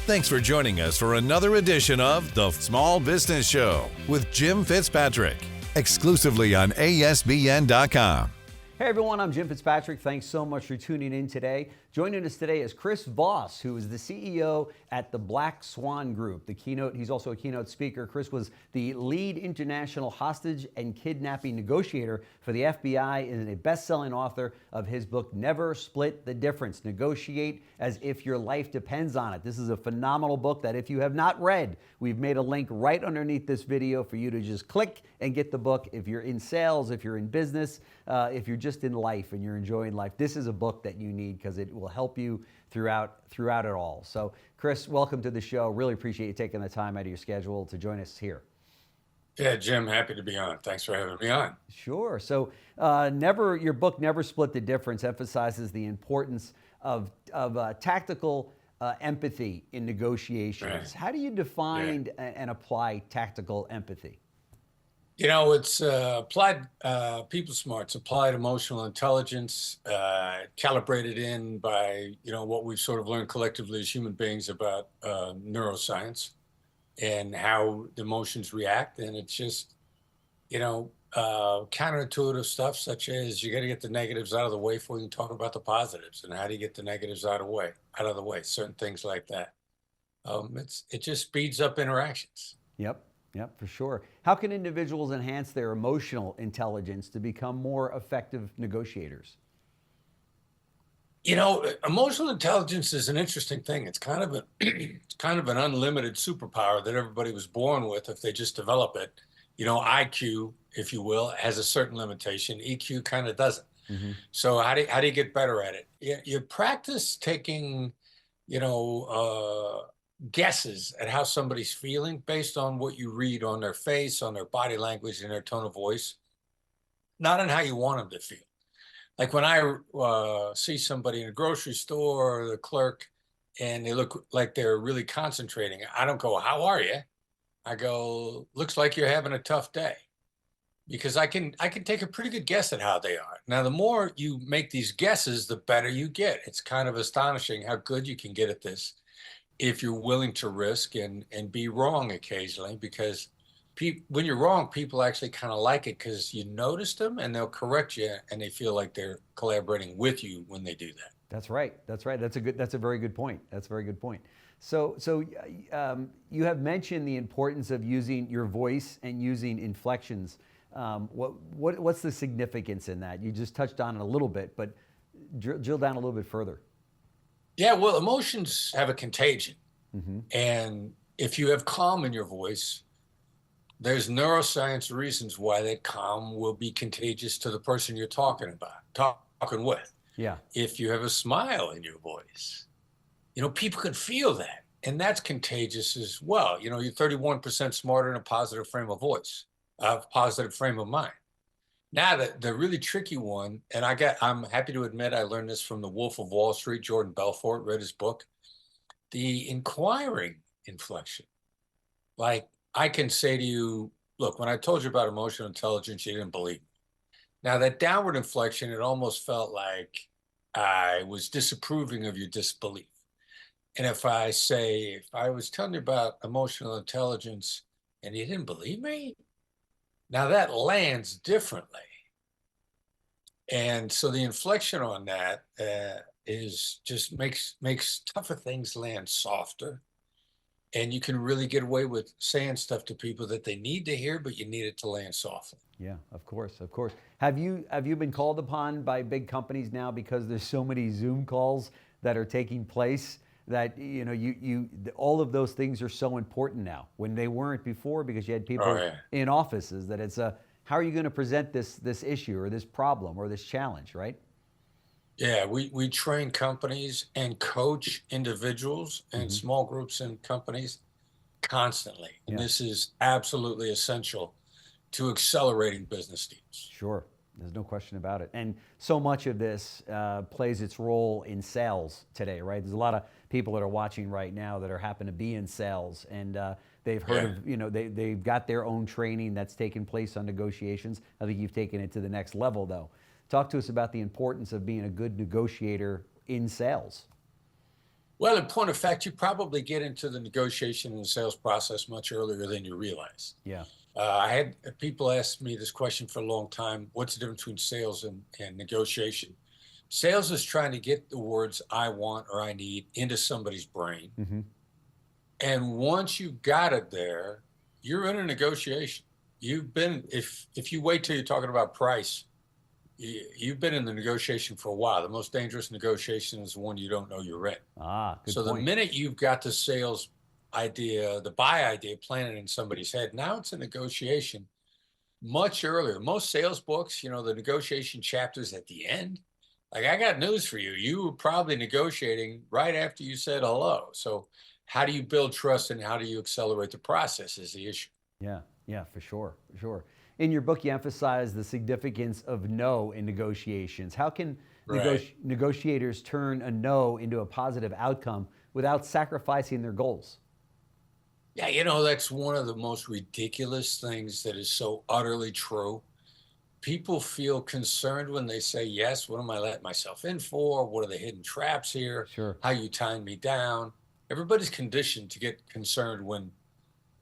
Thanks for joining us for another edition of The Small Business Show with Jim Fitzpatrick, exclusively on ASBN.com. Hey everyone, I'm Jim Fitzpatrick. Thanks so much for tuning in today. Joining us today is Chris Voss, who is the CEO at the Black Swan Group. He's also a keynote speaker. Chris was the lead international hostage and kidnapping negotiator for the FBI and a best-selling author of his book, Never Split the Difference, Negotiate as If Your Life Depends on It. This is a phenomenal book that if you have not read, we've made a link right underneath this video for you to just click and get the book. If you're in sales, if you're in business, if you're just in life and you're enjoying life, this is a book that you need because it will help you throughout it all. So, Chris, welcome to the show. Really appreciate you taking the time out of your schedule to join us here. Yeah, Jim, happy to be on. Thanks for having me on. Sure. So, your book, Never Split the Difference, emphasizes the importance of tactical empathy in negotiations. Right. How do you define and apply tactical empathy? You know, it's applied people smarts, applied emotional intelligence, calibrated in by, what we've sort of learned collectively as human beings about neuroscience and how the emotions react. And it's just, counterintuitive stuff such as you got to get the negatives out of the way before you can talk about the positives. And how do you get the negatives out of the way, certain things like that. It just speeds up interactions. Yep, for sure. How can individuals enhance their emotional intelligence to become more effective negotiators? Emotional intelligence is an interesting thing. It's kind of an unlimited superpower that everybody was born with if they just develop it. IQ, if you will, has a certain limitation. EQ kind of doesn't. Mm-hmm. So how do you get better at it? You practice taking, guesses at how somebody's feeling based on what you read on their face, on their body language, and their tone of voice, not on how you want them to feel. Like when I see somebody in a grocery store or the clerk and they look like they're really concentrating, I don't go, "How are you?" I go, "Looks like you're having a tough day." Because I can take a pretty good guess at how they are. Now, the more you make these guesses, the better you get. It's kind of astonishing how good you can get at this if you're willing to risk and be wrong occasionally, because when you're wrong, people actually kind of like it because you notice them and they'll correct you and they feel like they're collaborating with you when they do that. That's right. That's a very good point. So you have mentioned the importance of using your voice and using inflections. What's the significance in that? You just touched on it a little bit, but drill down a little bit further. Yeah, well, emotions have a contagion. Mm-hmm. And if you have calm in your voice, there's neuroscience reasons why that calm will be contagious to the person you're talking with. Yeah. If you have a smile in your voice, people can feel that. And that's contagious as well. You're 31% smarter in a positive frame of voice, a positive frame of mind. Now, the really tricky one, and I'm happy to admit I learned this from the Wolf of Wall Street, Jordan Belfort, read his book, the inquiring inflection. Like I can say to you, look, when I told you about emotional intelligence, you didn't believe me. Now that downward inflection, it almost felt like I was disapproving of your disbelief. And if I was telling you about emotional intelligence and you didn't believe me, now that lands differently. And so the inflection on that is just makes tougher things land softer. And you can really get away with saying stuff to people that they need to hear, but you need it to land softly. Yeah, of course. Have you been called upon by big companies now because there's so many Zoom calls that are taking place that all of those things are so important now when they weren't before because you had people in offices that it's how are you going to present this issue or this problem or this challenge, right? Yeah, we train companies and coach individuals and small groups and companies constantly. And this is absolutely essential to accelerating business teams. Sure. There's no question about it. And so much of this plays its role in sales today, right? There's a lot of people that are watching right now that happen to be in sales, and they've heard of, they've got their own training that's taken place on negotiations. I think you've taken it to the next level, though. Talk to us about the importance of being a good negotiator in sales. Well, in point of fact, you probably get into the negotiation and the sales process much earlier than you realize. Yeah. I had people ask me this question for a long time. What's the difference between sales and negotiation? Sales is trying to get the words I want or I need into somebody's brain. Mm-hmm. And once you got it there, you're in a negotiation. You've been, if you wait till you're talking about price, you've been in the negotiation for a while. The most dangerous negotiation is the one you don't know you're in. Good So point. the minute you've got the sales idea, the buy idea planted in somebody's head, now it's a negotiation much earlier. Most sales books, you know, the negotiation chapters at the end. Like, I got news for you. You were probably negotiating right after you said hello. So how do you build trust and how do you accelerate the process is the issue. Yeah, for sure. In your book, you emphasize the significance of no in negotiations. How can negotiators turn a no into a positive outcome without sacrificing their goals? Yeah, you know, that's one of the most ridiculous things that is so utterly true. People feel concerned when they say yes. What am I letting myself in for? What are the hidden traps here? Sure. How you tying me down? Everybody's conditioned to get concerned when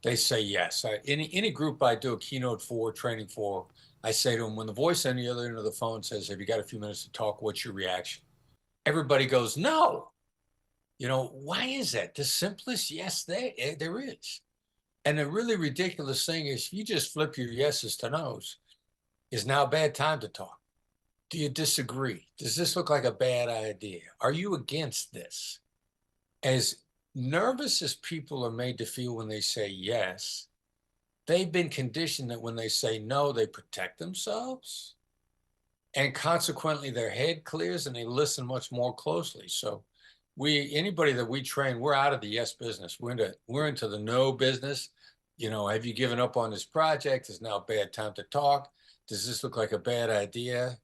they say yes. Any group I do a keynote for, training for, I say to them, when the voice on the other end of the phone says, have you got a few minutes to talk? What's your reaction? Everybody goes, no. You know, why is that? The simplest yes there is. And the really ridiculous thing is you just flip your yeses to nos. Is now a bad time to talk? Do you disagree? Does this look like a bad idea? Are you against this? As nervous as people are made to feel when they say yes, they've been conditioned that when they say no, they protect themselves. And consequently, their head clears and they listen much more closely. So anybody that we train, we're out of the yes business. We're into the no business. You know, have you given up on this project? Is now a bad time to talk? Does this look like a bad idea?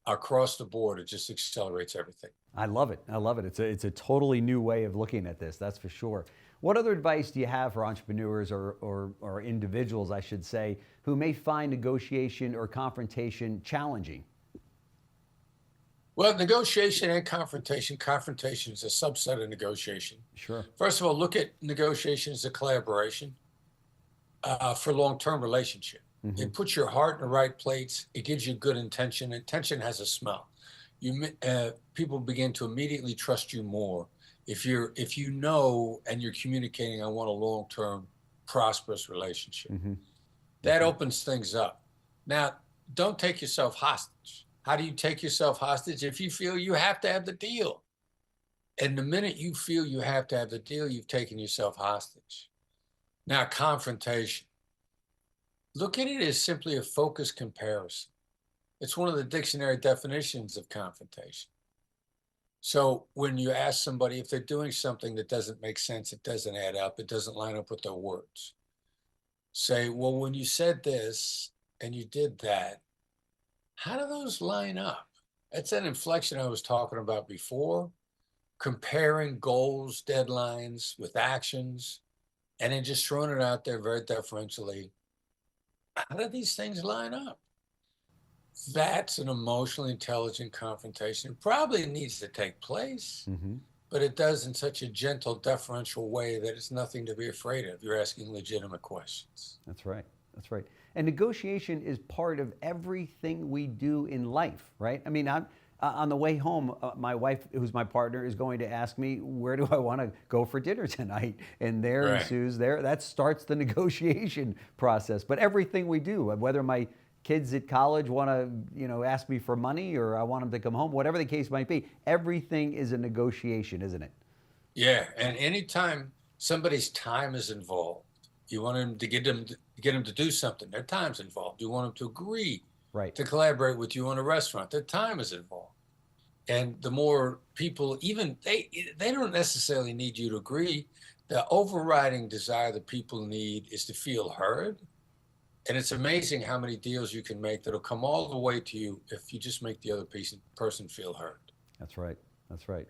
Across the board, it just accelerates everything. I love it. It's a totally new way of looking at this, that's for sure. What other advice do you have for entrepreneurs or individuals, I should say, who may find negotiation or confrontation challenging? Well, negotiation and confrontation. Confrontation is a subset of negotiation. Sure. First of all, look at negotiation as a collaboration for long-term relationship. Mm-hmm. It puts your heart in the right place. It gives you good intention. Intention has a smell. People begin to immediately trust you more if you know and you're communicating. I want a long-term, prosperous relationship. Mm-hmm. That opens things up. Now, don't take yourself hostage. How do you take yourself hostage? If you feel you have to have the deal, and the minute you feel you have to have the deal, you've taken yourself hostage. Now, confrontation. Look at it as simply a focused comparison. It's one of the dictionary definitions of confrontation. So when you ask somebody if they're doing something that doesn't make sense, it doesn't add up, it doesn't line up with their words, say, well, when you said this and you did that, how do those line up? That's that inflection I was talking about before, comparing goals, deadlines with actions, and then just throwing it out there very deferentially. How do these things line up? That's an emotionally intelligent confrontation. It probably needs to take place, but it does in such a gentle, deferential way that it's nothing to be afraid of. You're asking legitimate questions. That's right. And negotiation is part of everything we do in life, right? I mean, on the way home, my wife, who's my partner, is going to ask me, where do I want to go for dinner tonight? And there ensues that starts the negotiation process. But everything we do, whether my kids at college want to, ask me for money or I want them to come home, whatever the case might be, everything is a negotiation, isn't it? Yeah, and anytime somebody's time is involved, you want them to get them to do something, their time's involved. You want them to agree to collaborate with you on a restaurant, their time is involved. And the more people, even they don't necessarily need you to agree. The overriding desire that people need is to feel heard. And it's amazing how many deals you can make that'll come all the way to you if you just make the other person feel heard. That's right.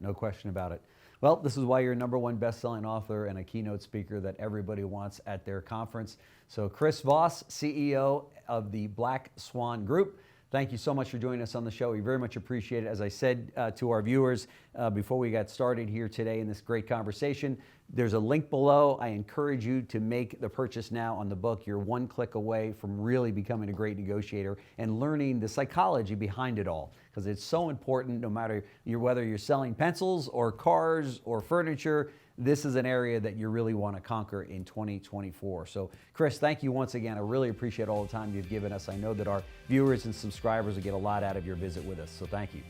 No question about it. Well, this is why you're #1 best-selling author and a keynote speaker that everybody wants at their conference. So Chris Voss, CEO of the Black Swan Group. Thank you so much for joining us on the show. We very much appreciate it. As I said to our viewers before we got started here today in this great conversation, there's a link below. I encourage you to make the purchase now on the book. You're one click away from really becoming a great negotiator and learning the psychology behind it all, because it's so important no matter whether you're selling pencils or cars or furniture. This is an area that you really want to conquer in 2024. So, Chris, thank you once again. I really appreciate all the time you've given us. I know that our viewers and subscribers will get a lot out of your visit with us. So thank you.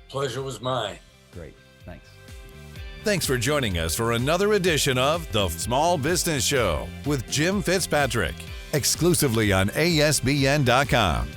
Pleasure was mine. Great. Thanks. Thanks for joining us for another edition of The Small Business Show with Jim Fitzpatrick, exclusively on ASBN.com.